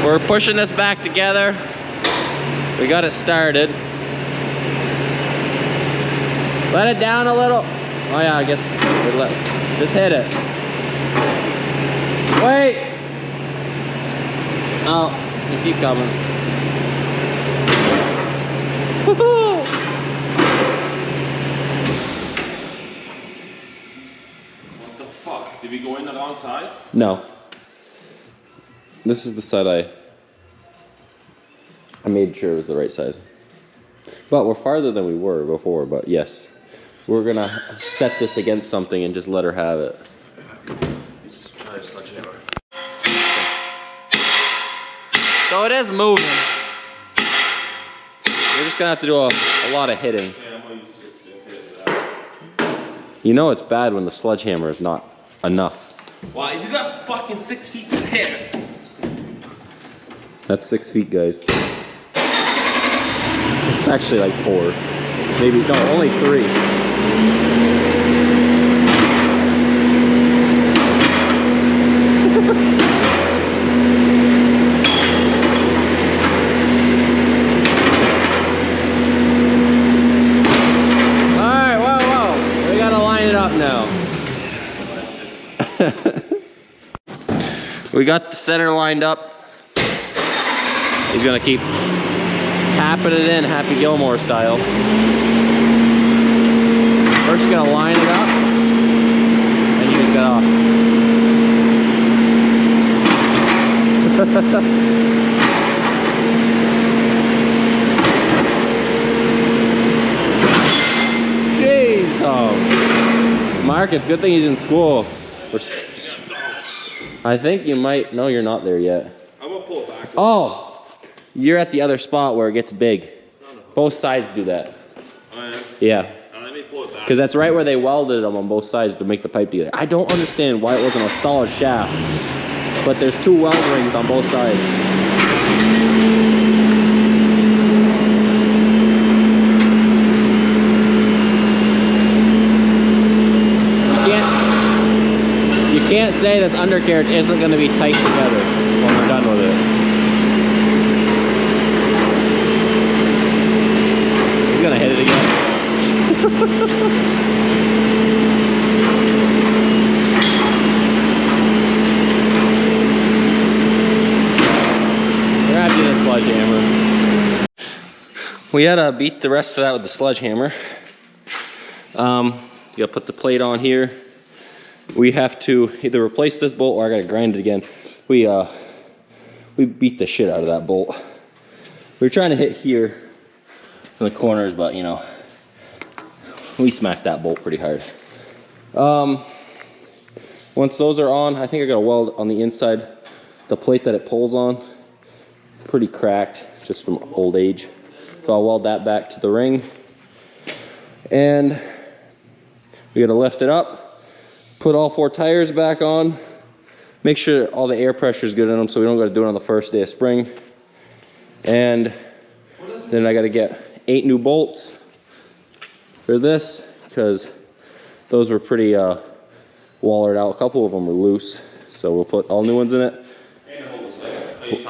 We're pushing this back together. We got it started. Let it down a little. Oh yeah, I guess just hit it. Wait. Oh, just keep coming. Woohoo! What the fuck? Did we go in the wrong side? No. This is the side I made sure it was the right size. But we're farther than we were before, but yes. We're gonna set this against something and just let her have it. Just try to sledgehammer. So it is moving. We're just gonna have to do a lot of hitting. Yeah, I'm gonna use 6 to hit it for that. You know it's bad when the sledgehammer is not enough. Why? You got fucking 6 feet to hit. That's 6 feet, guys. It's actually like 4. Maybe, no, only 3. Alright, whoa. We gotta line it up now. We got the center lined up. He's gonna keep tapping it in Happy Gilmore style. First you're gonna line it up, and you just gotta jeez, oh. Marcus, good thing he's in school. I think you might, no you're not there yet. I'm gonna pull it back. Oh! You're at the other spot where it gets big. Both sides do that. Oh, Yeah. let me pull it back. Because that's right where they welded them on both sides to make the pipe together. I don't understand why it wasn't a solid shaft. But there's 2 weld rings on both sides. You can't say this undercarriage isn't going to be tight together when we're done with it. Gonna hit it again. We're gonna have to do the sledgehammer. We had to beat the rest of that with the sledgehammer. You gotta put the plate on here. We have to either replace this bolt or I gotta grind it again. We beat the shit out of that bolt. We were trying to hit here in the corners, but you know, we smacked that bolt pretty hard. Once those are on, I think I got a weld on the inside. The plate that it pulls on, pretty cracked just from old age. So I'll weld that back to the ring. And we gotta lift it up, put all 4 tires back on, make sure all the air pressure is good in them so we don't gotta do it on the first day of spring. And then I gotta get 8 new bolts for this because those were pretty wallered out. A couple of them were loose, so we'll put all new ones in it.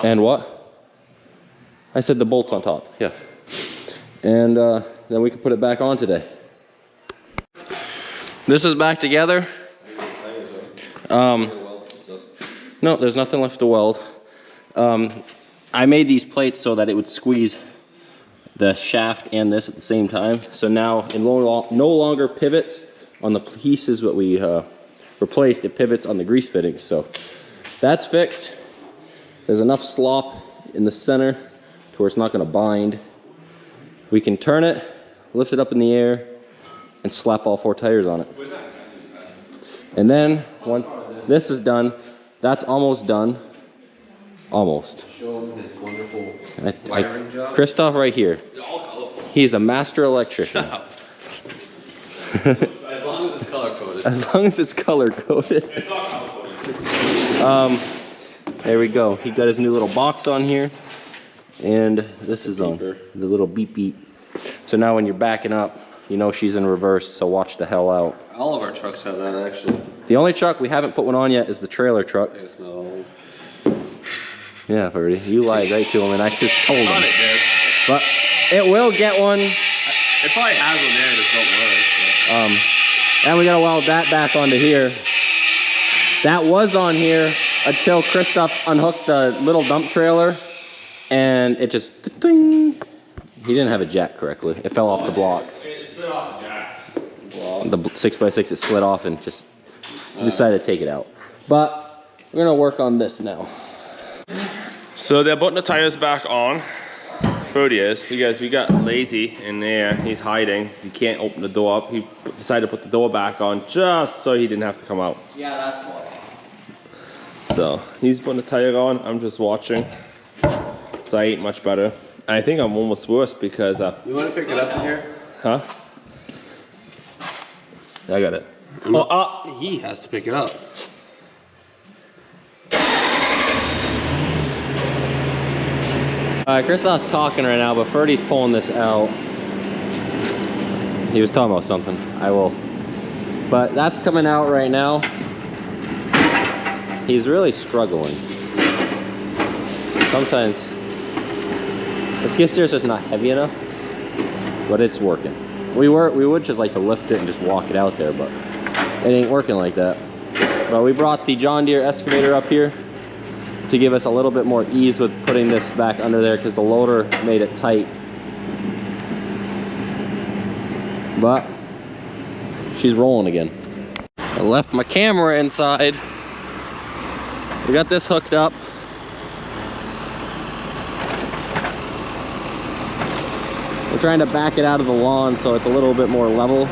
And what? I said the bolts on top, yeah. And then we can put it back on today. This is back together. No, there's nothing left to weld. I made these plates so that it would squeeze the shaft and this at the same time. So now it no longer pivots on the pieces that we replaced. It pivots on the grease fittings. So that's fixed. There's enough slop in the center to where it's not going to bind. We can turn it, lift it up in the air, and slap all 4 tires on it. And then once this is done, that's almost done. Almost. Show him his wonderful wiring job. Christoph right here. He's a master electrician. As long as it's color coded. As long as it's color coded. It's not color coded. There we go. He got his new little box on here. And this is on the little beep beep. So now when you're backing up, you know she's in reverse, so watch the hell out. All of our trucks have that actually. The only truck we haven't put one on yet is the trailer truck. Yes, no. Yeah, Ferdy, you lied right to him, and I just told Thought him. it did. But it will get one. It probably has one there, just don't work. And we gotta weld that back onto here. That was on here until Christoph unhooked the little dump trailer, and it just ding. He didn't have it jacked correctly. It fell off the blocks. It slid off the jacks. The 6x6 it slid off and just decided to take it out. But we're gonna work on this now. So they're putting the tires back on. Brody is, because we got lazy in there. He's hiding because he can't open the door up. He decided to put the door back on just so he didn't have to come out. Yeah, that's why. So he's putting the tire on. I'm just watching. So I ain't much better. I think I'm almost worse because You want to pick it up in here? huh? I got it. He has to pick it up. Christoph's talking right now, but Ferdy's pulling this out. He was talking about something. I will. But that's coming out right now. He's really struggling. Sometimes the skid steer is just not heavy enough, but it's working. We would just like to lift it and just walk it out there, but it ain't working like that. But we brought the John Deere excavator up here to give us a little bit more ease with putting this back under there because the loader made it tight. But she's rolling again. I left my camera inside. We got this hooked up. We're trying to back it out of the lawn so it's a little bit more level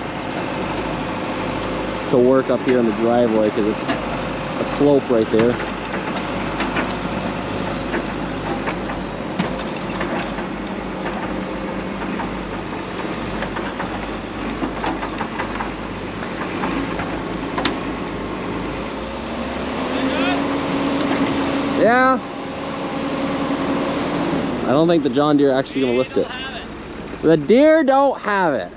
to work up here in the driveway because it's a slope right there. Yeah. I don't think the John Deere actually gonna lift it. The Deere don't have it.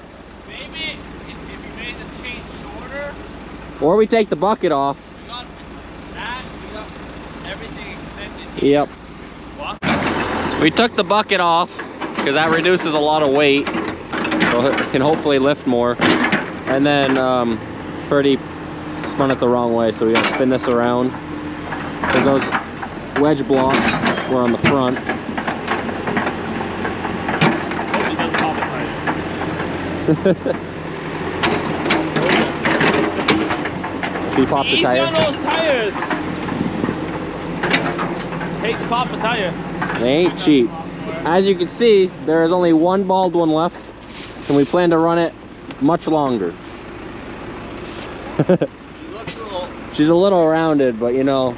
Maybe if you made the chain shorter, Or we take the bucket off. we got that, we got everything extended. Yep. What? We took the bucket off because that reduces a lot of weight. So it can hopefully lift more. And then Ferdy spun it the wrong way, so we gotta spin this around. Because those wedge blocks were on the front. If you pop the Easy on tire, those tires. Hate to pop the tire. they ain't cheap. As you can see, there is only one bald one left, and we plan to run it much longer. She's a little rounded, but you know,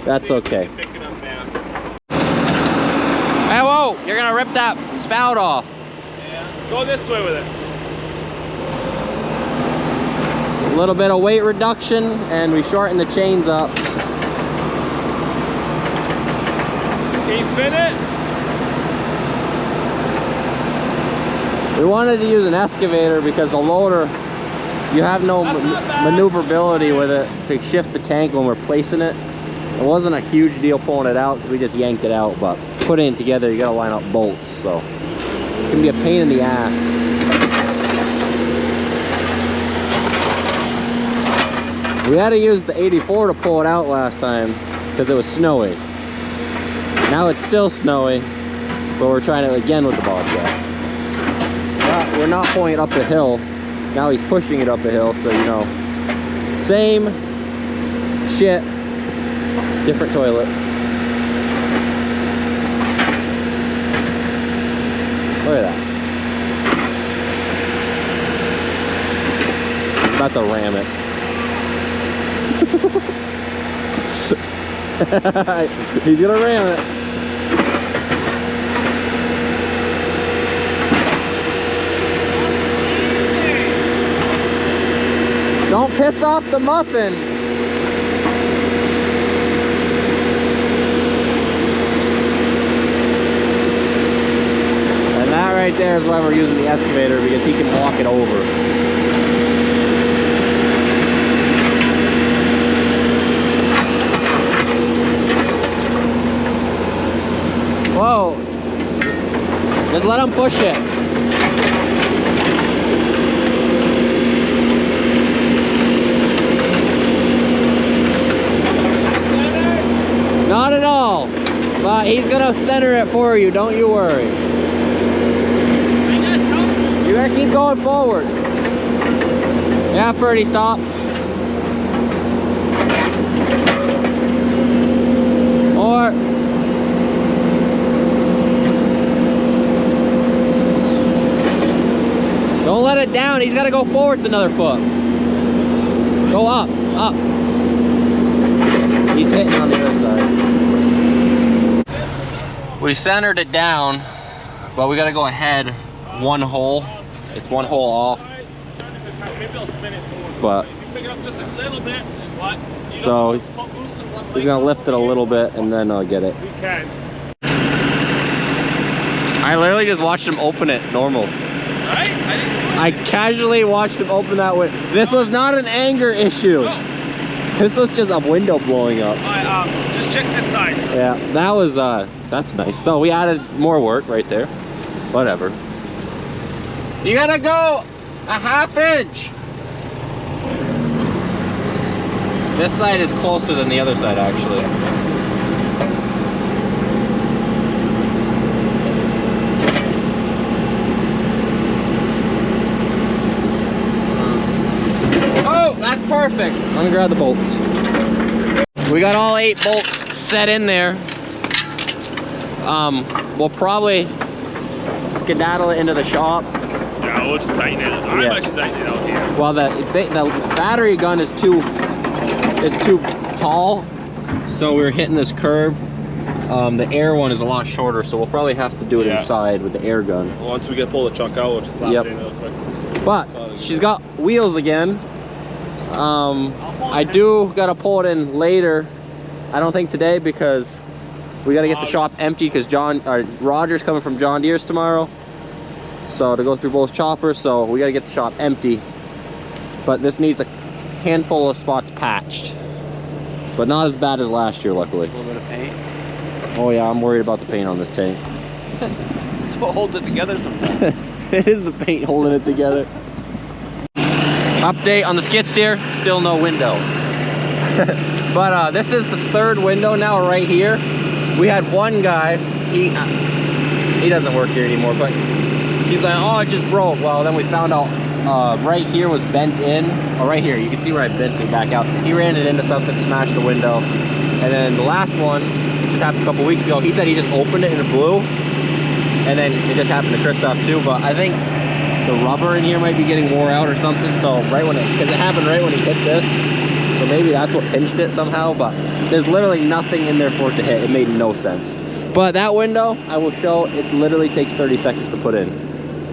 that's okay. Pick it up now. Hey, whoa! You're gonna rip that spout off. Yeah. Go this way with it. A little bit of weight reduction, and we shorten the chains up. Can you spin it? We wanted to use an excavator because the loader, you have no That's not bad. maneuverability with it to shift the tank when we're placing it. It wasn't a huge deal pulling it out because we just yanked it out, but putting it together, you gotta line up bolts, so it can be a pain in the ass. We had to use the 84 to pull it out last time because it was snowy. Now it's still snowy, but we're trying it again with the Bobcat. But we're not pulling it up the hill. Now he's pushing it up a hill, so you know, same shit, different toilet. Look at that. He's about to ram it. He's gonna ram it. Don't piss off the muffin. And that right there is why we're using the excavator, because he can walk it over. go. Just let him push it. Not at all. But he's gonna center it for you, don't you worry. You gotta keep going forwards. Yeah, Ferdy, stop. Or don't let it down. He's gotta go forwards another foot. Go up, up. He's hitting on the other side. We centered it down, but we gotta go ahead one hole. It's one hole off. But Pick it up just a little bit. What? so he's gonna lift it a little bit and then I'll get it. We can. I literally just watched him open it normal. Right? I didn't. I casually watched him open that way. This was not an anger issue. No. This was just a window blowing up. Alright, just check this side. Yeah, that was that's nice. So we added more work right there. Whatever. You gotta go a ½ inch. This side is closer than the other side, actually. Oh, that's perfect. Let me grab the bolts. We got all 8 bolts set in there. We'll probably skedaddle it into the shop. Yeah, we'll just tighten it. I might just tighten it out here. Well, the battery gun is too tall, so we're hitting this curb. The air one is a lot shorter, so we'll probably have to do it inside with the air gun. Once we get pull the truck out, we'll just slap it in real quick. But she's got wheels again. I do gotta pull it in later. I don't think today because we gotta get the shop empty because Roger's coming from John Deere's tomorrow. So to go through both choppers, so we gotta get the shop empty. But this needs a handful of spots patched, but not as bad as last year, luckily. A little bit of paint. Oh yeah, I'm worried about the paint on this tank. That's what holds it together sometimes. It is the paint holding it together. Update on the skid steer, still no window. But this is the 3rd window now right here. We had one guy, he doesn't work here anymore, but he's like, oh, it just broke. Well, then we found out right here was bent in. Oh, right here, you can see where I bent it back out. He ran it into something, smashed the window. And then the last one, it just happened a couple weeks ago, he said he just opened it and it blew. And then it just happened to Christoph too, but I think the rubber in here might be getting wore out or something. So right when because it happened right when he hit this. So maybe that's what pinched it somehow, but there's literally nothing in there for it to hit. It made no sense. But that window, I will show, it literally takes 30 seconds to put in.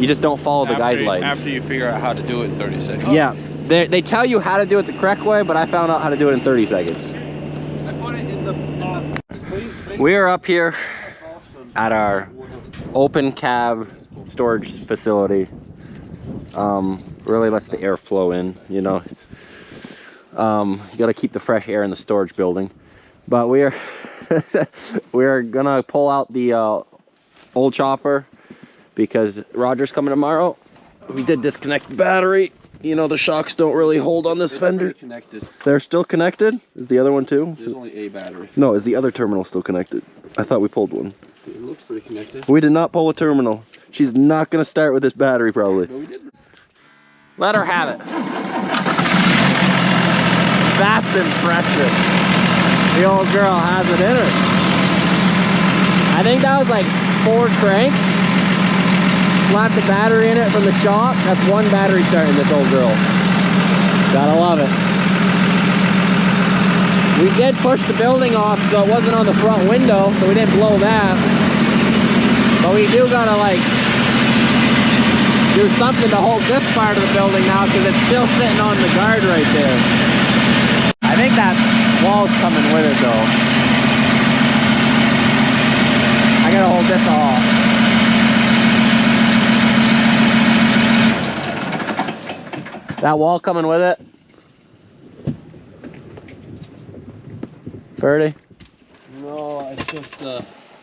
You just don't follow the guidelines. After you figure out how to do it in 30 seconds. Yeah, they tell you how to do it the correct way, but I found out how to do it in 30 seconds. I put it in the We are up here at our open cab storage facility. Really lets the air flow in, you know. You gotta keep the fresh air in the storage building. But we're we're gonna pull out the old chopper because Roger's coming tomorrow. We did disconnect the battery. You know, the shocks don't really hold on this fender. Connected. They're still connected? Is the other one too? There's only a battery. No, is the other terminal still connected? I thought we pulled one. It looks pretty connected. We did not pull a terminal. She's not gonna start with this battery probably. No, we didn't. Let her have it. That's impressive. The old girl has it in her. I think that was like 4 cranks. Slapped the battery in it from the shop. That's 1 battery starting this old girl. Gotta love it. We did push the building off so it wasn't on the front window, so we didn't blow that. But we do gotta like do something to hold this part of the building now because it's still sitting on the guard right there. I think that wall's coming with it though. I gotta hold this off. That wall coming with it? Ferdy? No, it's just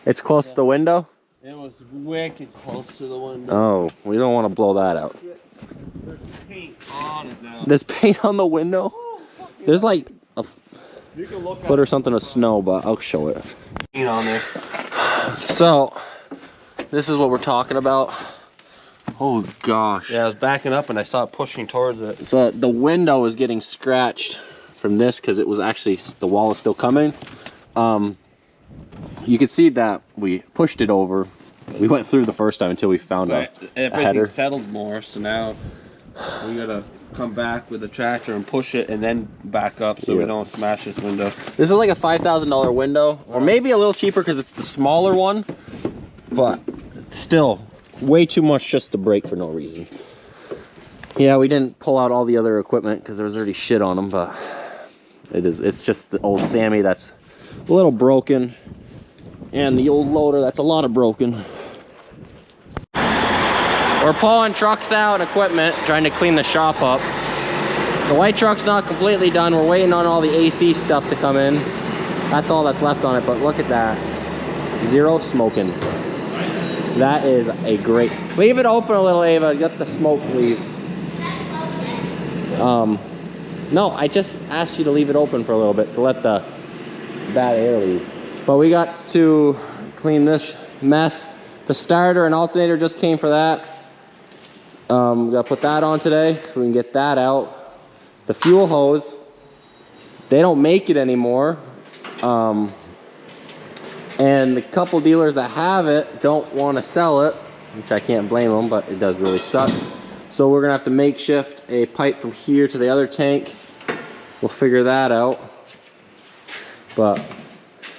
It's close to the window? It was wicked close to the window. Oh, we don't want to blow that out. There's paint on it now. There's paint on the window? There's like a You can look foot or something of snow, but I'll show it. paint on there. So, this is what we're talking about. Oh gosh. Yeah, I was backing up and I saw it pushing towards it. So the window is getting scratched from this because it was actually, the wall is still coming. You can see that we pushed it over. We went through the first time until we found a header. Everything settled more, so now we gotta come back with the tractor and push it and then back up so we don't smash this window. This is like a $5,000 window, or maybe a little cheaper because it's the smaller one, but still way too much just to break for no reason. Yeah, we didn't pull out all the other equipment because there was already shit on them, but it's just the old Sammy that's a little broken, and the old loader that's a lot of broken. We're pulling trucks out, equipment, trying to clean the shop up. The white truck's not completely done. We're waiting on all the AC stuff to come in. That's all that's left on it, but look at that. Zero smoking. That is a great... Leave it open a little, Ava. Get the smoke leave. No, I just asked you to leave it open for a little bit to let the bad air leave. But we got to clean this mess. The starter and alternator just came for that. We gotta put that on today so we can get that out. The fuel hose, they don't make it anymore. And the couple dealers that have it don't want to sell it, which I can't blame them, but it does really suck. So we're gonna have to makeshift a pipe from here to the other tank. We'll figure that out. But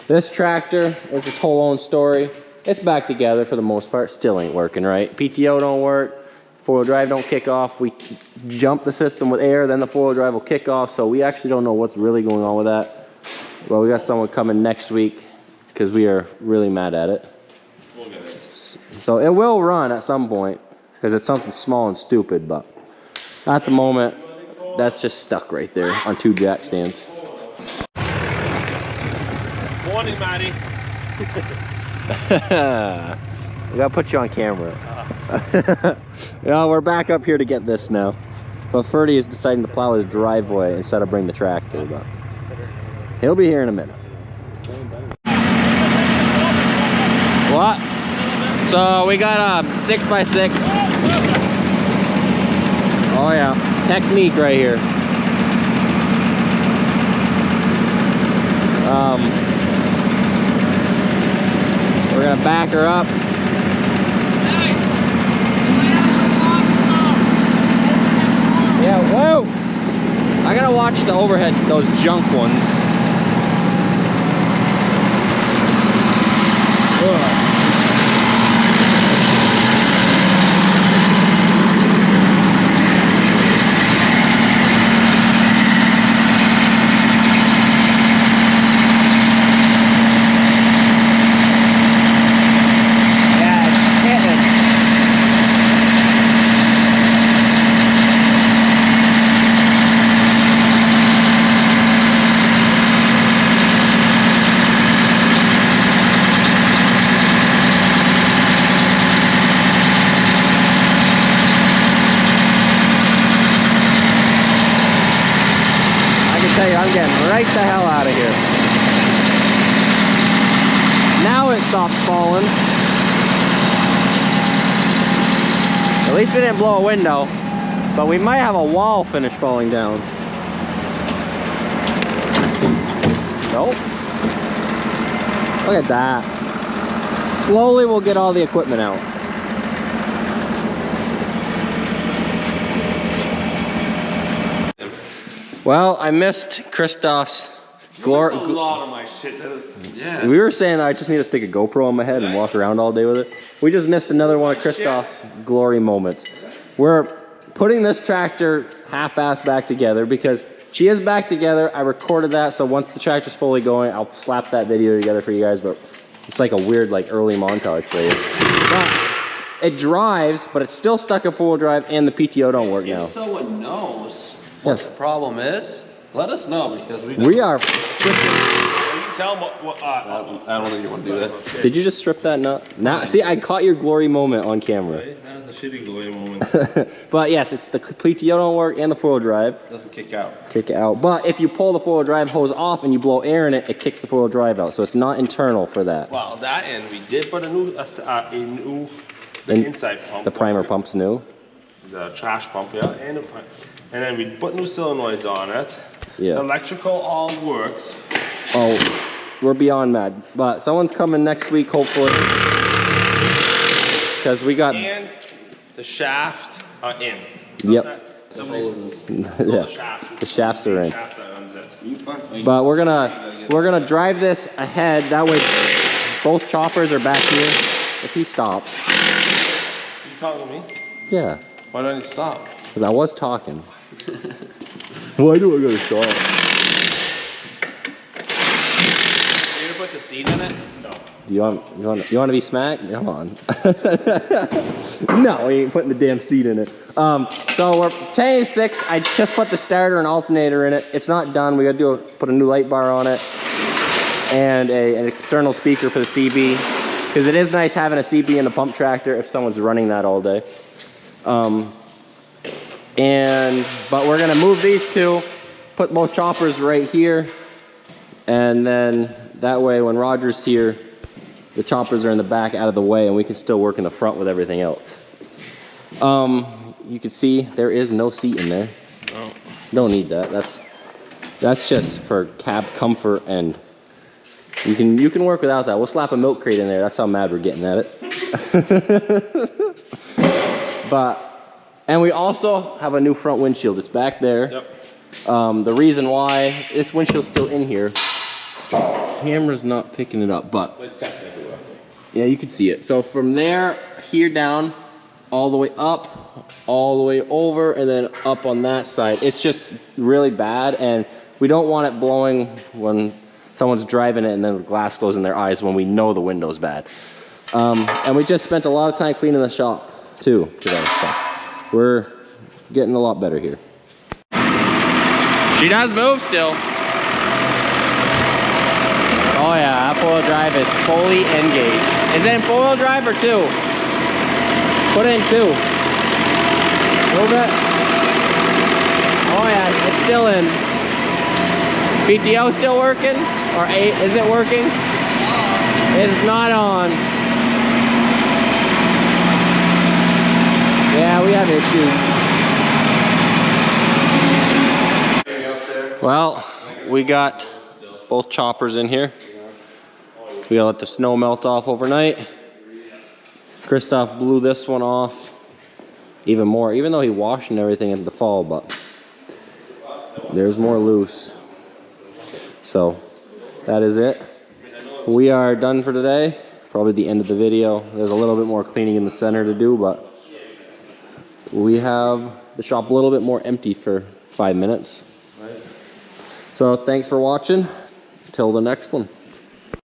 this tractor is its whole own story. It's back together for the most part. Still ain't working right. PTO don't work. Four-wheel drive don't kick off. We jump the system with air, then the four-wheel drive will kick off. So we actually don't know what's really going on with that. Well, we got someone coming next week because we are really mad at it. So it will run at some point because it's something small and stupid, but at the moment, that's just stuck right there on 2 jack stands. Morning, Maddie. We gotta put you on camera. Yeah, we're back up here to get this now. But Ferdy is deciding to plow his driveway instead of bring the tractor, but he'll be here in a minute. What? So we got a 6x6. Oh yeah, technique right here. We're gonna back her up. Yeah, whoa! I gotta watch the overhead, those junk ones. Ugh. I'm getting right the hell out of here. Now it stops falling. At least we didn't blow a window, but we might have a wall finish falling down. Nope. Look at that. Slowly we'll get all the equipment out. Well, I missed Christoph's glory. That's a lot of my shit. Yeah. We were saying I just need to stick a GoPro on my head and walk around all day with it. We just missed another one of Christoph's glory moments. We're putting this tractor half-assed back together because she is back together. I recorded that, so once the tractor's fully going, I'll slap that video together for you guys, but it's like a weird like early montage for you. But it drives, but it's still stuck in four-wheel drive and the PTO don't work now. If someone knows what the problem is, let us know because we are freaking. Are you tell them what I don't think you want to do that. Did you just strip that nut? Now, see, I caught your glory moment on camera. Right? That was a shitty glory moment. But yes, it's the PTO don't work and the four-wheel drive. Doesn't kick out. Kick it out. But if you pull the four-wheel drive hose off and you blow air in it, it kicks the four-wheel drive out. So it's not internal for that. Well, that and we did put a new inside pump. The primer pump's new. The trash pump, yeah, and then we put new solenoids on it. Yeah. The electrical all works. Oh, we're beyond mad. But someone's coming next week, hopefully. Because we got... And the shaft are in. Yep. The shafts. The shafts are in. Shaft that runs it. But we're gonna drive this ahead. That way both choppers are back here. If he stops. You talking to me? Yeah. Why don't you stop? Because I was talking. Why do I gotta stop? You're gonna put the seat in it? No. Do you want to be smacked? Come on. No, we ain't putting the damn seat in it. So we're 1086. I just put the starter and alternator in it. It's not done. We gotta put a new light bar on it and an external speaker for the CB, because it is nice having a CB in the pump tractor if someone's running that all day. But we're gonna move these two, put both choppers right here, and then that way when Roger's here, the choppers are in the back out of the way and we can still work in the front with everything else. You can see there is no seat in there. Oh. Don't need that. That's just for cab comfort, and you can work without that. We'll slap a milk crate in there. That's how mad we're getting at it. And we also have a new front windshield. It's back there. Yep. The reason why this windshield's still in here, camera's not picking it up, but It's kind of everywhere. yeah, you can see it. So from there, here down, all the way up, all the way over, and then up on that side. It's just really bad, and we don't want it blowing when someone's driving it and then the glass goes in their eyes when we know the window's bad. And we just spent a lot of time cleaning the shop too today. So we're getting a lot better here. She does move still. Oh yeah, that four-wheel drive is fully engaged. Is it in four-wheel drive or two? Put it in two. Move it. Oh yeah, it's still in. PTO still working? Or is it working? It's not on. Yeah, we have issues. Well, we got both choppers in here. We gotta let the snow melt off overnight. Christoph blew this one off even more, even though he washed and everything in the fall, but there's more loose. So that is it. We are done for today. Probably the end of the video. There's a little bit more cleaning in the center to do, but we have the shop a little bit more empty for 5 minutes. So thanks for watching. Till the next one.